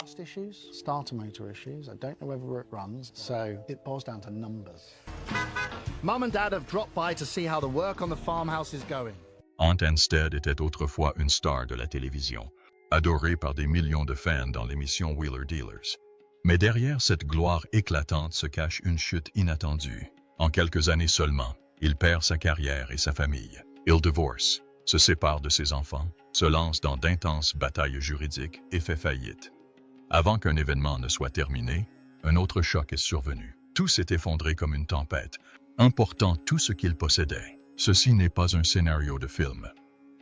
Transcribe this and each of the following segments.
Rust issues, starter motor issues. I don't know whether it runs, so it boils down to numbers. Mum and Dad have dropped by to see how the work on the farmhouse is going. Aunt Anstead était autrefois une star de la télévision, adorée par des millions de fans dans l'émission Wheeler Dealers. Mais derrière cette gloire éclatante se cache une chute inattendue. En quelques années seulement, il perd sa carrière et sa famille. Il divorce, se sépare de ses enfants, se lance dans d'intenses batailles juridiques et fait faillite. Avant qu'un événement ne soit terminé, un autre choc est survenu. Tout s'est effondré comme une tempête, emportant tout ce qu'il possédait. Ceci n'est pas un scénario de film.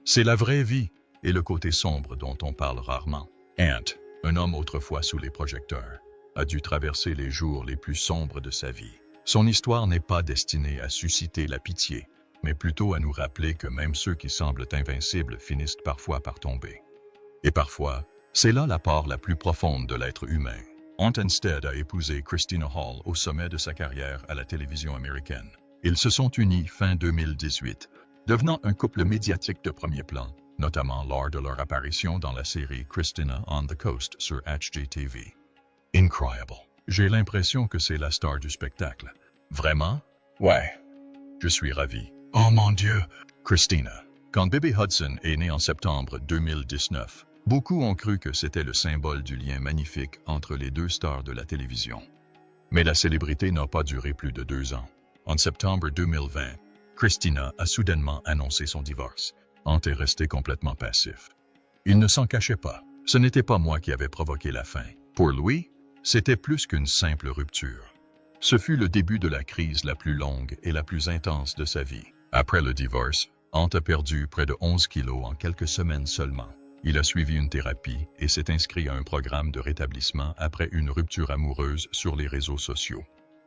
C'est la vraie vie et le côté sombre dont on parle rarement. Ant, un homme autrefois sous les projecteurs, a dû traverser les jours les plus sombres de sa vie. Son histoire n'est pas destinée à susciter la pitié, mais plutôt à nous rappeler que même ceux qui semblent invincibles finissent parfois par tomber. Et parfois, c'est là la part la plus profonde de l'être humain. Aunt Anstead a épousé Christina Hall au sommet de sa carrière à la télévision américaine. Ils se sont unis fin 2018, devenant un couple médiatique de premier plan, notamment lors de leur apparition dans la série Christina on the Coast sur HGTV. Incroyable. J'ai l'impression que c'est la star du spectacle. Vraiment? Ouais. Je suis ravi. Oh mon Dieu! Christina. Quand bébé Hudson est né en septembre 2019, beaucoup ont cru que c'était le symbole du lien magnifique entre les deux stars de la télévision. Mais la célébrité n'a pas duré plus de 2 ans. En septembre 2020, Christina a soudainement annoncé son divorce. Ant est resté complètement passif. Il ne s'en cachait pas. Ce n'était pas moi qui avais provoqué la fin. Pour lui, c'était plus qu'une simple rupture. Ce fut le début de la crise la plus longue et la plus intense de sa vie. Après le divorce, Ant a perdu près de 11 kilos en quelques semaines seulement. Il a suivi une thérapie et s'est inscrit à un programme de rétablissement après une rupture amoureuse sur les réseaux sociaux.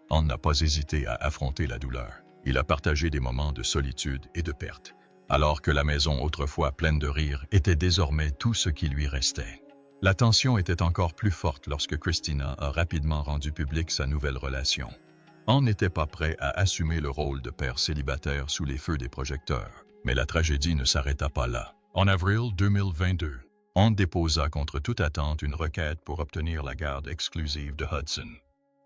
Ant n'a pas hésité à affronter la douleur. Il a partagé des moments de solitude et de perte, alors que la maison autrefois pleine de rire était désormais tout ce qui lui restait. La tension était encore plus forte lorsque Christina a rapidement rendu publique sa nouvelle relation. Ant n'était pas prêt à assumer le rôle de père célibataire sous les feux des projecteurs. Mais la tragédie ne s'arrêta pas là. En avril 2022, Ant déposa contre toute attente une requête pour obtenir la garde exclusive de Hudson.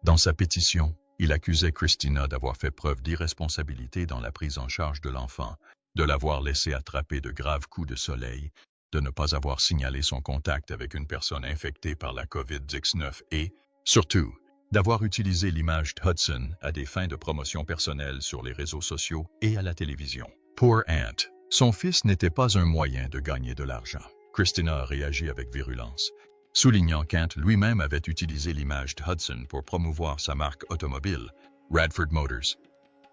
Dans sa pétition, il accusait Christina d'avoir fait preuve d'irresponsabilité dans la prise en charge de l'enfant, de l'avoir laissé attraper de graves coups de soleil, de ne pas avoir signalé son contact avec une personne infectée par la COVID-19 et, surtout, d'avoir utilisé l'image d'Hudson à des fins de promotion personnelle sur les réseaux sociaux et à la télévision. Pour Ant, son fils n'était pas un moyen de gagner de l'argent. Christina a réagi avec virulence, soulignant qu'Ant lui-même avait utilisé l'image d'Hudson pour promouvoir sa marque automobile, Radford Motors.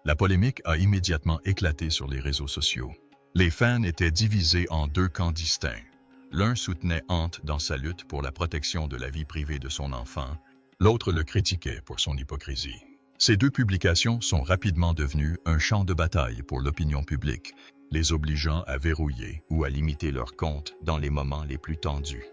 La polémique a immédiatement éclaté sur les réseaux sociaux. Les fans étaient divisés en 2 camps distincts. L'un soutenait Ant dans sa lutte pour la protection de la vie privée de son enfant, l'autre le critiquait pour son hypocrisie. Ces 2 publications sont rapidement devenues un champ de bataille pour l'opinion publique, les obligeant à verrouiller ou à limiter leurs comptes dans les moments les plus tendus.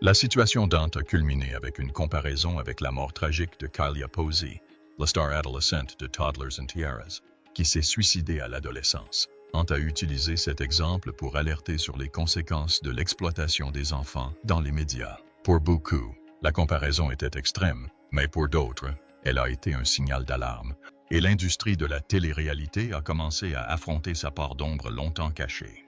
La situation d'Ant a culminé avec une comparaison avec la mort tragique de Kylia Posey, la star adolescente de Toddlers and Tiaras, qui s'est suicidée à l'adolescence. Ant a utilisé cet exemple pour alerter sur les conséquences de l'exploitation des enfants dans les médias. Pour beaucoup, la comparaison était extrême, mais pour d'autres, elle a été un signal d'alarme, et l'industrie de la télé-réalité a commencé à affronter sa part d'ombre longtemps cachée.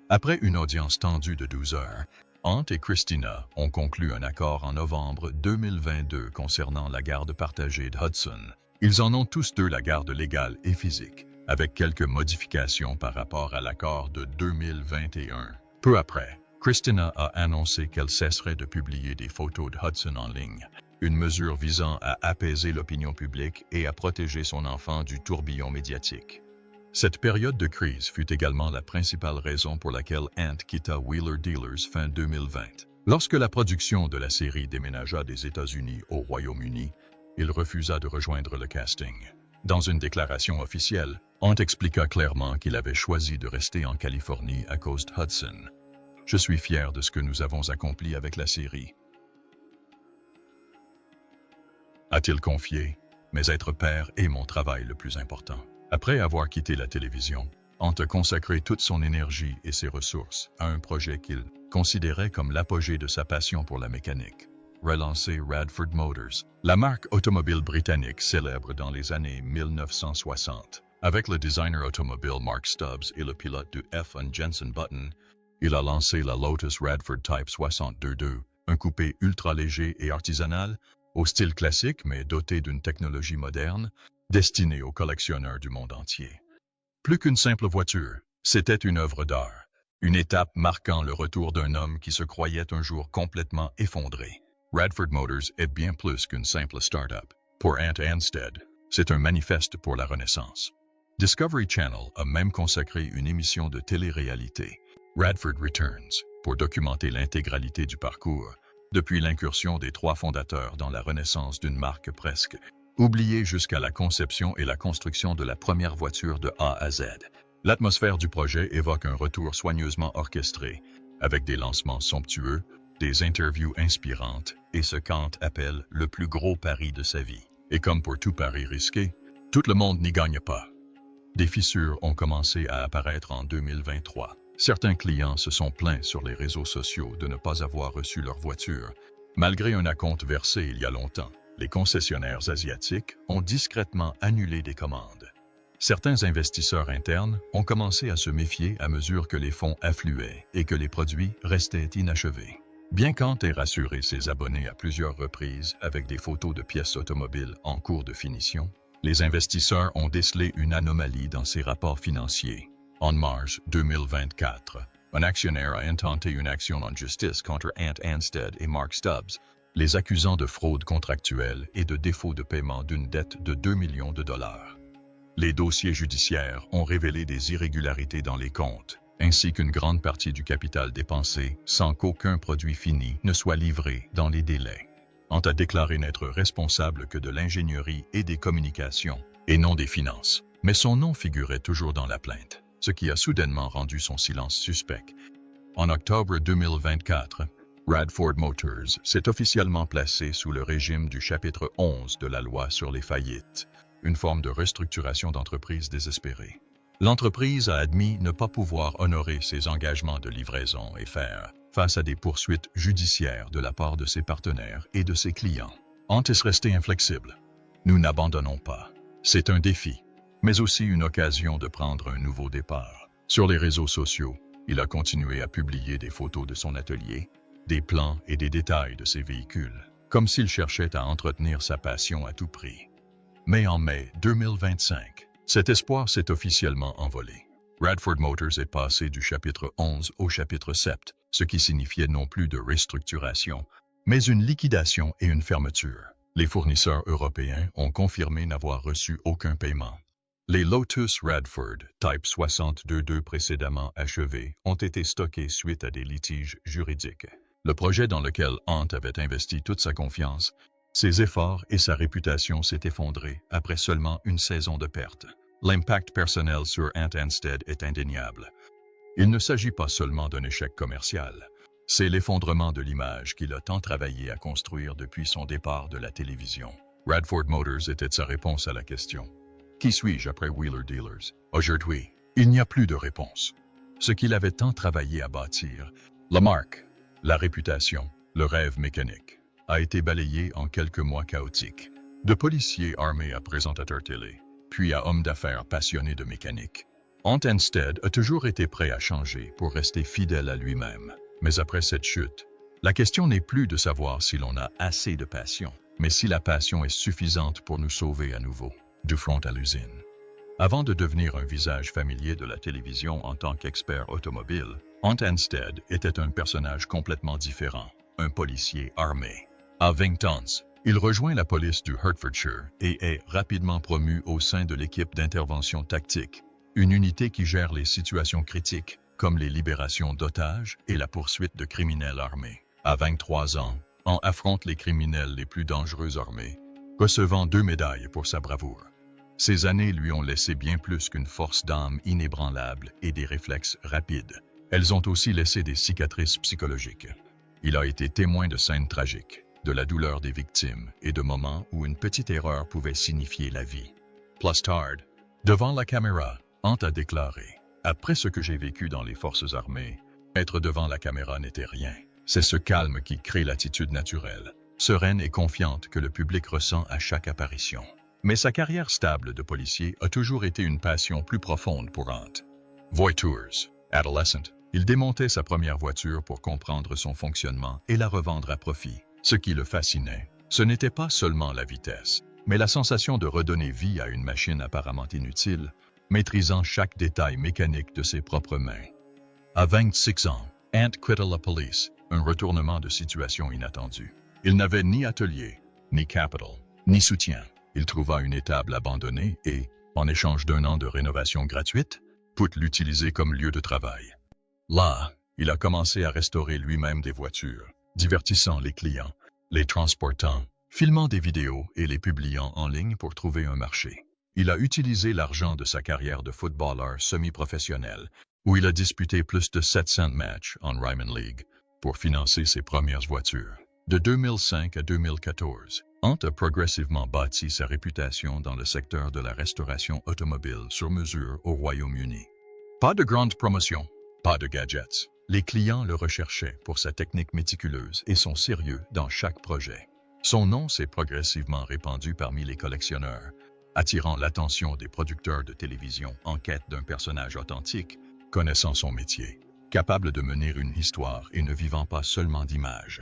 Après une audience tendue de 12 heures, Ant et Christina ont conclu un accord en novembre 2022 concernant la garde partagée d'Hudson. Ils en ont tous 2 la garde légale et physique, avec quelques modifications par rapport à l'accord de 2021. Peu après, Christina a annoncé qu'elle cesserait de publier des photos de Hudson en ligne, une mesure visant à apaiser l'opinion publique et à protéger son enfant du tourbillon médiatique. Cette période de crise fut également la principale raison pour laquelle Ant quitta Wheeler Dealers fin 2020. Lorsque la production de la série déménagea des États-Unis au Royaume-Uni, il refusa de rejoindre le casting. Dans une déclaration officielle, Ant expliqua clairement qu'il avait choisi de rester en Californie à cause de Hudson. « Je suis fier de ce que nous avons accompli avec la série. » a-t-il confié, mais être père est mon travail le plus important. Après avoir quitté la télévision, Ant a consacré toute son énergie et ses ressources à un projet qu'il considérait comme l'apogée de sa passion pour la mécanique. relancé Radford Motors, la marque automobile britannique célèbre dans les années 1960. Avec le designer automobile Mark Stubbs et le pilote du F1 Jenson Button, il a lancé la Lotus Radford Type 62, un coupé ultra léger et artisanal, au style classique mais doté d'une technologie moderne, destiné aux collectionneurs du monde entier. Plus qu'une simple voiture, c'était une œuvre d'art, une étape marquant le retour d'un homme qui se croyait un jour complètement effondré. Radford Motors est bien plus qu'une simple start-up. Pour Ant Anstead, c'est un manifeste pour la Renaissance. Discovery Channel a même consacré une émission de télé-réalité, Radford Returns, pour documenter l'intégralité du parcours, depuis l'incursion des 3 fondateurs dans la renaissance d'une marque presque oubliée jusqu'à la conception et la construction de la première voiture de A à Z. L'atmosphère du projet évoque un retour soigneusement orchestré, avec des lancements somptueux, des interviews inspirantes et ce qu'Ant appelle le plus gros pari de sa vie. Et comme pour tout pari risqué, tout le monde n'y gagne pas. Des fissures ont commencé à apparaître en 2023. Certains clients se sont plaints sur les réseaux sociaux de ne pas avoir reçu leur voiture. Malgré un acompte versé il y a longtemps, les concessionnaires asiatiques ont discrètement annulé des commandes. Certains investisseurs internes ont commencé à se méfier à mesure que les fonds affluaient et que les produits restaient inachevés. Bien qu'Ant ait rassuré ses abonnés à plusieurs reprises avec des photos de pièces automobiles en cours de finition, les investisseurs ont décelé une anomalie dans ses rapports financiers. En mars 2024, un actionnaire a intenté une action en justice contre Ant Anstead et Mark Stubbs, les accusant de fraude contractuelle et de défaut de paiement d'une dette de 2 millions de dollars. Les dossiers judiciaires ont révélé des irrégularités dans les comptes, ainsi qu'une grande partie du capital dépensé sans qu'aucun produit fini ne soit livré dans les délais. Ant a déclaré n'être responsable que de l'ingénierie et des communications, et non des finances. Mais son nom figurait toujours dans la plainte, ce qui a soudainement rendu son silence suspect. En octobre 2024, Radford Motors s'est officiellement placé sous le régime du chapitre 11 de la loi sur les faillites, une forme de restructuration d'entreprise désespérée. L'entreprise a admis ne pas pouvoir honorer ses engagements de livraison et faire face à des poursuites judiciaires de la part de ses partenaires et de ses clients. Ant est resté inflexible. Nous n'abandonnons pas. C'est un défi, mais aussi une occasion de prendre un nouveau départ. Sur les réseaux sociaux, il a continué à publier des photos de son atelier, des plans et des détails de ses véhicules, comme s'il cherchait à entretenir sa passion à tout prix. Mais en mai 2025, cet espoir s'est officiellement envolé. Radford Motors est passé du chapitre 11 au chapitre 7, ce qui signifiait non plus de restructuration, mais une liquidation et une fermeture. Les fournisseurs européens ont confirmé n'avoir reçu aucun paiement. Les Lotus Radford Type 62 précédemment achevés ont été stockés suite à des litiges juridiques. Le projet dans lequel Ant avait investi toute sa confiance, ses efforts et sa réputation s'est effondré après seulement une saison de pertes. L'impact personnel sur Ant Anstead est indéniable. Il ne s'agit pas seulement d'un échec commercial. C'est l'effondrement de l'image qu'il a tant travaillé à construire depuis son départ de la télévision. Radford Motors était sa réponse à la question. Qui suis-je après Wheeler Dealers? Aujourd'hui, il n'y a plus de réponse. Ce qu'il avait tant travaillé à bâtir, la marque, la réputation, le rêve mécanique, a été balayé en quelques mois chaotiques. De policier armé à présentateur télé, puis à homme d'affaires passionné de mécanique. Ant Anstead a toujours été prêt à changer pour rester fidèle à lui-même. Mais après cette chute, la question n'est plus de savoir si l'on a assez de passion, mais si la passion est suffisante pour nous sauver à nouveau, du front à l'usine. Avant de devenir un visage familier de la télévision en tant qu'expert automobile, Ant Anstead était un personnage complètement différent, un policier armé. À 20 ans, il rejoint la police du Hertfordshire et est rapidement promu au sein de l'équipe d'intervention tactique, une unité qui gère les situations critiques, comme les libérations d'otages et la poursuite de criminels armés. À 23 ans, Ant affronte les criminels les plus dangereux armés, recevant 2 médailles pour sa bravoure. Ces années lui ont laissé bien plus qu'une force d'âme inébranlable et des réflexes rapides. Elles ont aussi laissé des cicatrices psychologiques. Il a été témoin de scènes tragiques, de la douleur des victimes et de moments où une petite erreur pouvait signifier la vie. Plus tard, devant la caméra, Ant a déclaré « Après ce que j'ai vécu dans les forces armées, être devant la caméra n'était rien. C'est ce calme qui crée l'attitude naturelle. sereine et confiante que le public ressent à chaque apparition. Mais sa carrière stable de policier a toujours été une passion plus profonde pour Ant. Voitures. Adolescent, il démontait sa première voiture pour comprendre son fonctionnement et la revendre à profit. Ce qui le fascinait, ce n'était pas seulement la vitesse, mais la sensation de redonner vie à une machine apparemment inutile, maîtrisant chaque détail mécanique de ses propres mains. À 26 ans, Ant quitta la police, un retournement de situation inattendu. Il n'avait ni atelier, ni capital, ni soutien. Il trouva une étable abandonnée et, en échange d'un an de rénovation gratuite, put l'utiliser comme lieu de travail. Là, il a commencé à restaurer lui-même des voitures, divertissant les clients, les transportant, filmant des vidéos et les publiant en ligne pour trouver un marché. Il a utilisé l'argent de sa carrière de footballeur semi-professionnel, où il a disputé plus de 700 matchs en Ryman League, pour financer ses premières voitures. De 2005 à 2014, Ant a progressivement bâti sa réputation dans le secteur de la restauration automobile sur mesure au Royaume-Uni. Pas de grande promotion, pas de gadgets. Les clients le recherchaient pour sa technique méticuleuse et son sérieux dans chaque projet. Son nom s'est progressivement répandu parmi les collectionneurs, attirant l'attention des producteurs de télévision en quête d'un personnage authentique, connaissant son métier, capable de mener une histoire et ne vivant pas seulement d'images.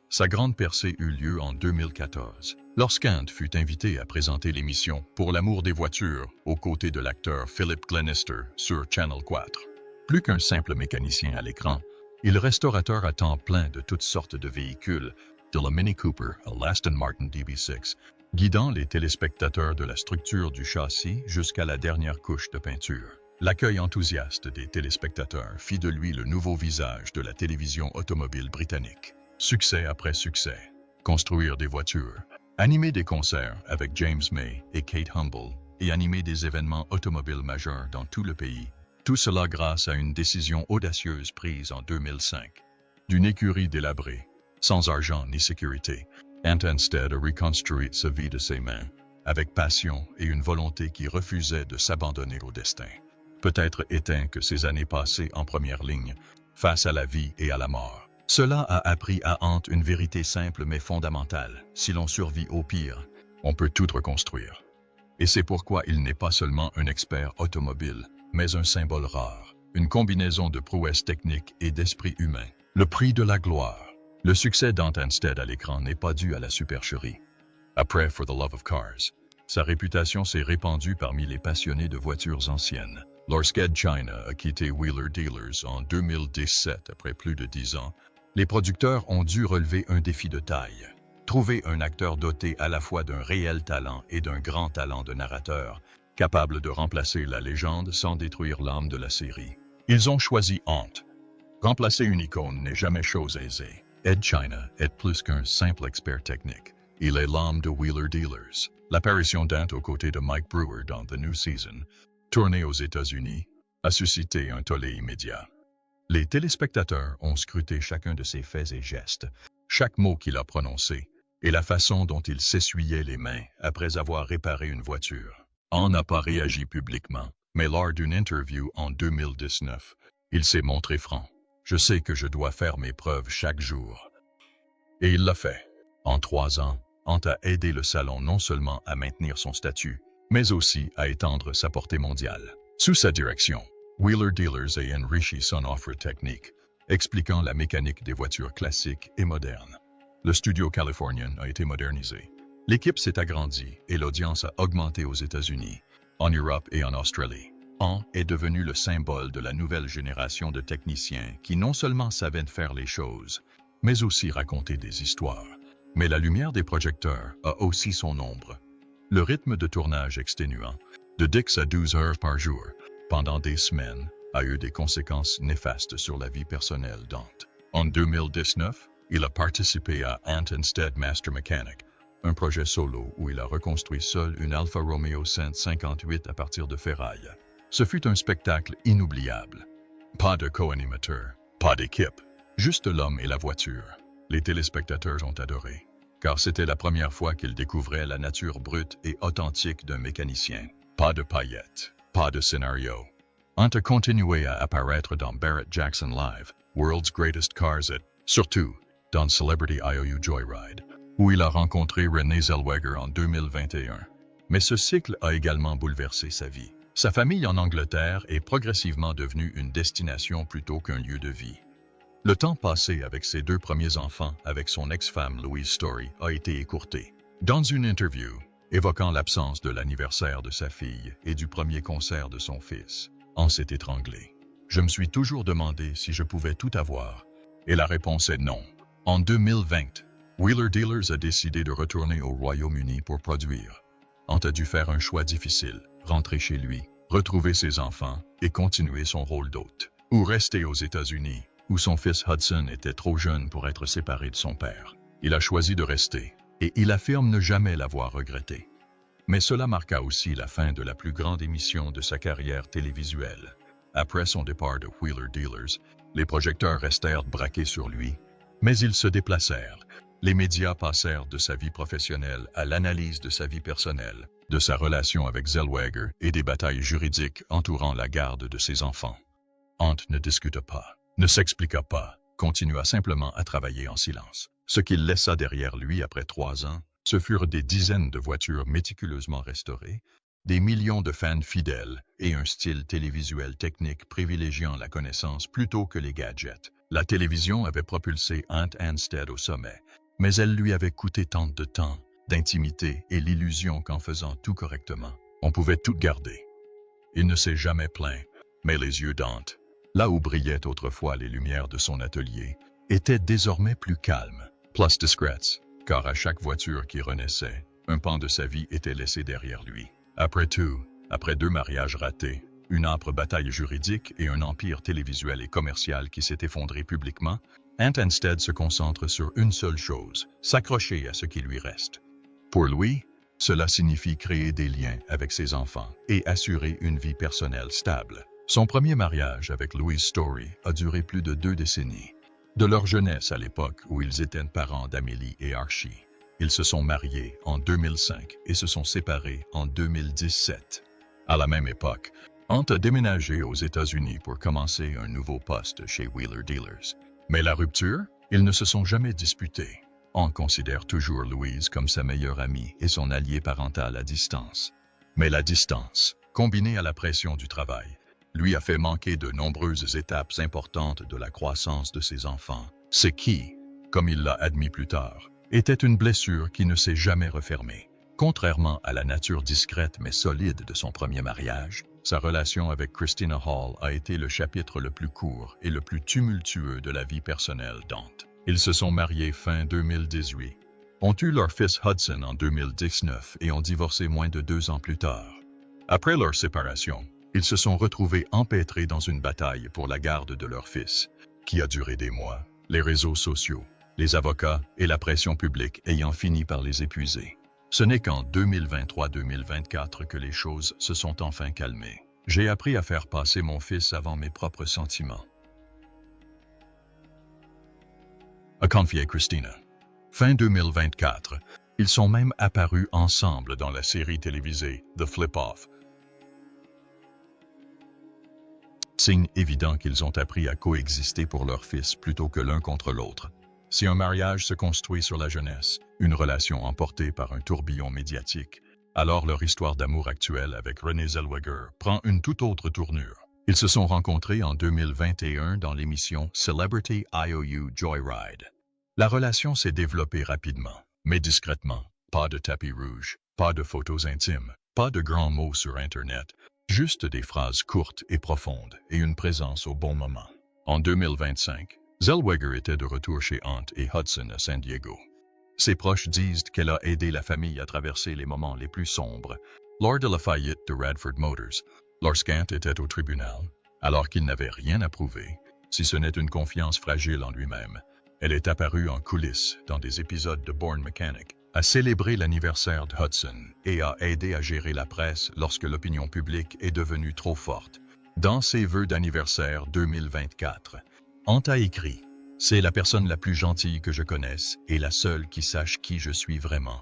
Sa grande percée eut lieu en 2014, lorsqu'Ant fut invité à présenter l'émission Pour l'amour des voitures aux côtés de l'acteur Philip Glenister sur Channel 4. Plus qu'un simple mécanicien à l'écran, il est restaurateur à temps plein de toutes sortes de véhicules, de la Mini Cooper à l'Aston Martin DB6, guidant les téléspectateurs de la structure du châssis jusqu'à la dernière couche de peinture. L'accueil enthousiaste des téléspectateurs fit de lui le nouveau visage de la télévision automobile britannique. Succès après succès, construire des voitures, animer des concerts avec James May et Kate Humble et animer des événements automobiles majeurs dans tout le pays. Tout cela grâce à une décision audacieuse prise en 2005. D'une écurie délabrée, sans argent ni sécurité, Ant Anstead a reconstruit sa vie de ses mains, avec passion et une volonté qui refusait de s'abandonner au destin. Peut-être éteint que ses années passées en première ligne, face à la vie et à la mort. Cela a appris à Ant une vérité simple mais fondamentale. Si l'on survit au pire, on peut tout reconstruire. Et c'est pourquoi il n'est pas seulement un expert automobile, mais un symbole rare, une combinaison de prouesses techniques et d'esprit humain. Le prix de la gloire. Le succès d'Ant Anstead à l'écran n'est pas dû à la supercherie. Après For the Love of Cars, sa réputation s'est répandue parmi les passionnés de voitures anciennes. Lorsqu'Ed China a quitté Wheeler Dealers en 2017 après plus de 10 ans, les producteurs ont dû relever un défi de taille. Trouver un acteur doté à la fois d'un réel talent et d'un grand talent de narrateur, capable de remplacer la légende sans détruire l'âme de la série. Ils ont choisi Ant. Remplacer une icône n'est jamais chose aisée. Ed China est plus qu'un simple expert technique. Il est l'âme de Wheeler Dealers. L'apparition d'Ant aux côtés de Mike Brewer dans The New Season, tournée aux États-Unis, a suscité un tollé immédiat. Les téléspectateurs ont scruté chacun de ses faits et gestes, chaque mot qu'il a prononcé, et la façon dont il s'essuyait les mains après avoir réparé une voiture. Ant n'a pas réagi publiquement, mais lors d'une interview en 2019, il s'est montré franc. Je sais que je dois faire mes preuves chaque jour. Et il l'a fait. En 3 ans, Ant a aidé le salon non seulement à maintenir son statut, mais aussi à étendre sa portée mondiale. Sous sa direction, Wheeler Dealers a enrichi son offre technique, expliquant la mécanique des voitures classiques et modernes. Le studio californien a été modernisé. L'équipe s'est agrandie et l'audience a augmenté aux États-Unis, en Europe et en Australie. Ant est devenu le symbole de la nouvelle génération de techniciens qui non seulement savaient faire les choses, mais aussi raconter des histoires. Mais la lumière des projecteurs a aussi son ombre. Le rythme de tournage exténuant, de 10 à 12 heures par jour, pendant des semaines, a eu des conséquences néfastes sur la vie personnelle d'Ant. En 2019, il a participé à Ant Anstead Master Mechanic, un projet solo où il a reconstruit seul une Alfa Romeo 158 à partir de ferraille. Ce fut un spectacle inoubliable. Pas de co-animateur, pas d'équipe, juste l'homme et la voiture. Les téléspectateurs ont adoré, car c'était la première fois qu'ils découvraient la nature brute et authentique d'un mécanicien. Pas de paillettes, pas de scénario. Ant a continué à apparaître dans Barrett Jackson Live, World's Greatest Cars et, surtout, dans Celebrity IOU Joyride, où il a rencontré Renée Zellweger en 2021. Mais ce cycle a également bouleversé sa vie. Sa famille en Angleterre est progressivement devenue une destination plutôt qu'un lieu de vie. Le temps passé avec ses 2 premiers enfants avec son ex-femme Louise Story a été écourté. Dans une interview, évoquant l'absence de l'anniversaire de sa fille et du premier concert de son fils, Hans s'est étranglé. « Je me suis toujours demandé si je pouvais tout avoir, et la réponse est non. » En 2020, Wheeler Dealers a décidé de retourner au Royaume-Uni pour produire. Ant a dû faire un choix difficile, rentrer chez lui, retrouver ses enfants et continuer son rôle d'hôte. Ou rester aux États-Unis, où son fils Hudson était trop jeune pour être séparé de son père. Il a choisi de rester, et il affirme ne jamais l'avoir regretté. Mais cela marqua aussi la fin de la plus grande émission de sa carrière télévisuelle. Après son départ de Wheeler Dealers, les projecteurs restèrent braqués sur lui, mais ils se déplacèrent. Les médias passèrent de sa vie professionnelle à l'analyse de sa vie personnelle, de sa relation avec Zellweger et des batailles juridiques entourant la garde de ses enfants. Ant ne discuta pas, ne s'expliqua pas, continua simplement à travailler en silence. Ce qu'il laissa derrière lui après 3 ans, ce furent des dizaines de voitures méticuleusement restaurées, des millions de fans fidèles et un style télévisuel technique privilégiant la connaissance plutôt que les gadgets. La télévision avait propulsé Ant Anstead au sommet, mais elle lui avait coûté tant de temps, d'intimité et l'illusion qu'en faisant tout correctement, on pouvait tout garder. Il ne s'est jamais plaint, mais les yeux d'Ant, là où brillaient autrefois les lumières de son atelier, étaient désormais plus calmes, plus discrètes, car à chaque voiture qui renaissait, un pan de sa vie était laissé derrière lui. Après tout, après 2 mariages ratés, une âpre bataille juridique et un empire télévisuel et commercial qui s'est effondré publiquement, Ant Anstead se concentre sur une seule chose, s'accrocher à ce qui lui reste. Pour lui, cela signifie créer des liens avec ses enfants et assurer une vie personnelle stable. Son premier mariage avec Louise Story a duré plus de 2 décennies. De leur jeunesse à l'époque où ils étaient parents d'Amélie et Archie, ils se sont mariés en 2005 et se sont séparés en 2017. À la même époque, Ant a déménagé aux États-Unis pour commencer un nouveau poste chez Wheeler Dealers. Mais la rupture, ils ne se sont jamais disputés. Ant considère toujours Louise comme sa meilleure amie et son allié parental à distance. Mais la distance, combinée à la pression du travail, lui a fait manquer de nombreuses étapes importantes de la croissance de ses enfants. Ce qui, comme il l'a admis plus tard, était une blessure qui ne s'est jamais refermée. Contrairement à la nature discrète mais solide de son premier mariage, sa relation avec Christina Hall a été le chapitre le plus court et le plus tumultueux de la vie personnelle d'Ant. Ils se sont mariés fin 2018, ont eu leur fils Hudson en 2019 et ont divorcé moins de 2 ans plus tard. Après leur séparation, ils se sont retrouvés empêtrés dans une bataille pour la garde de leur fils, qui a duré des mois, les réseaux sociaux, les avocats et la pression publique ayant fini par les épuiser. Ce n'est qu'en 2023-2024 que les choses se sont enfin calmées. J'ai appris à faire passer mon fils avant mes propres sentiments, a confié Christina. Fin 2024, ils sont même apparus ensemble dans la série télévisée The Flip-Off. Signe évident qu'ils ont appris à coexister pour leur fils plutôt que l'un contre l'autre. Si un mariage se construit sur la jeunesse, une relation emportée par un tourbillon médiatique, alors leur histoire d'amour actuelle avec Renée Zellweger prend une toute autre tournure. Ils se sont rencontrés en 2021 dans l'émission Celebrity IOU Joyride. La relation s'est développée rapidement, mais discrètement. Pas de tapis rouge, pas de photos intimes, pas de grands mots sur Internet, juste des phrases courtes et profondes et une présence au bon moment. En 2025, Zellweger était de retour chez Ant et Hudson à San Diego. Ses proches disent qu'elle a aidé la famille à traverser les moments les plus sombres lors de la faillite de Radford Motors, lorsqu'Ant était au tribunal, alors qu'il n'avait rien à prouver, si ce n'est une confiance fragile en lui-même. Elle est apparue en coulisses dans des épisodes de Born Mechanic, a célébré l'anniversaire de Hudson et a aidé à gérer la presse lorsque l'opinion publique est devenue trop forte. Dans ses vœux d'anniversaire 2024, Ant a écrit « C'est la personne la plus gentille que je connaisse et la seule qui sache qui je suis vraiment. »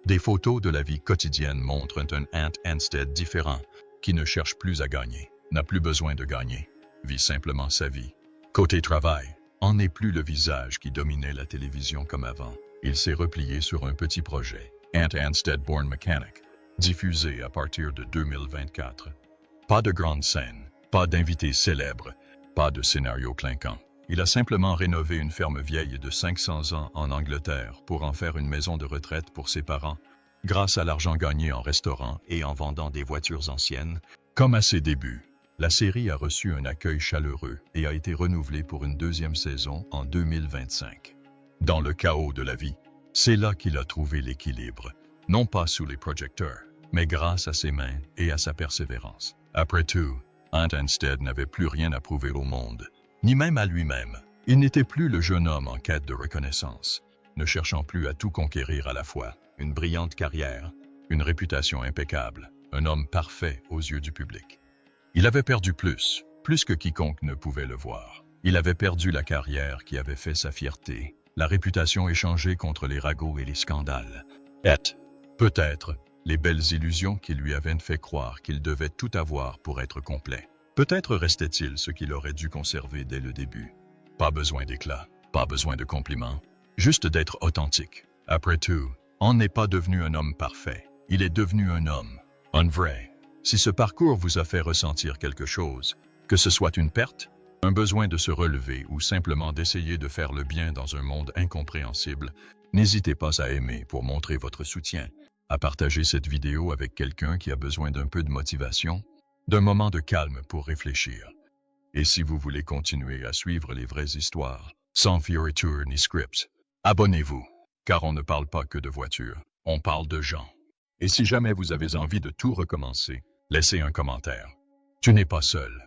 Des photos de la vie quotidienne montrent un Ant Anstead différent, qui ne cherche plus à gagner, n'a plus besoin de gagner, vit simplement sa vie. Côté travail, Ant n'est plus le visage qui dominait la télévision comme avant. il s'est replié sur un petit projet, Ant Anstead Born Mechanic, diffusé à partir de 2024. Pas de grande scène, pas d'invités célèbres, pas de scénario clinquant. Il a simplement rénové une ferme vieille de 500 ans en Angleterre pour en faire une maison de retraite pour ses parents, grâce à l'argent gagné en restaurant et en vendant des voitures anciennes. Comme à ses débuts, la série a reçu un accueil chaleureux et a été renouvelée pour une deuxième saison en 2025. Dans le chaos de la vie, c'est là qu'il a trouvé l'équilibre, non pas sous les projecteurs, mais grâce à ses mains et à sa persévérance. Après tout, Ant Anstead n'avait plus rien à prouver au monde, ni même à lui-même. Il n'était plus le jeune homme en quête de reconnaissance, ne cherchant plus à tout conquérir à la fois, une brillante carrière, une réputation impeccable, un homme parfait aux yeux du public. Il avait perdu plus que quiconque ne pouvait le voir. Il avait perdu la carrière qui avait fait sa fierté, la réputation échangée contre les ragots et les scandales, et, peut-être, les belles illusions qui lui avaient fait croire qu'il devait tout avoir pour être complet. Peut-être restait-il ce qu'il aurait dû conserver dès le début. Pas besoin d'éclat, pas besoin de compliments, juste d'être authentique. Après tout, on n'est pas devenu un homme parfait, il est devenu un homme, un vrai. Si ce parcours vous a fait ressentir quelque chose, que ce soit une perte, un besoin de se relever ou simplement d'essayer de faire le bien dans un monde incompréhensible, n'hésitez pas à aimer pour montrer votre soutien, à partager cette vidéo avec quelqu'un qui a besoin d'un peu de motivation, d'un moment de calme pour réfléchir. Et si vous voulez continuer à suivre les vraies histoires, sans fioriture ni scripts, abonnez-vous, car on ne parle pas que de voitures, on parle de gens. Et si jamais vous avez envie de tout recommencer, laissez un commentaire. Tu n'es pas seul.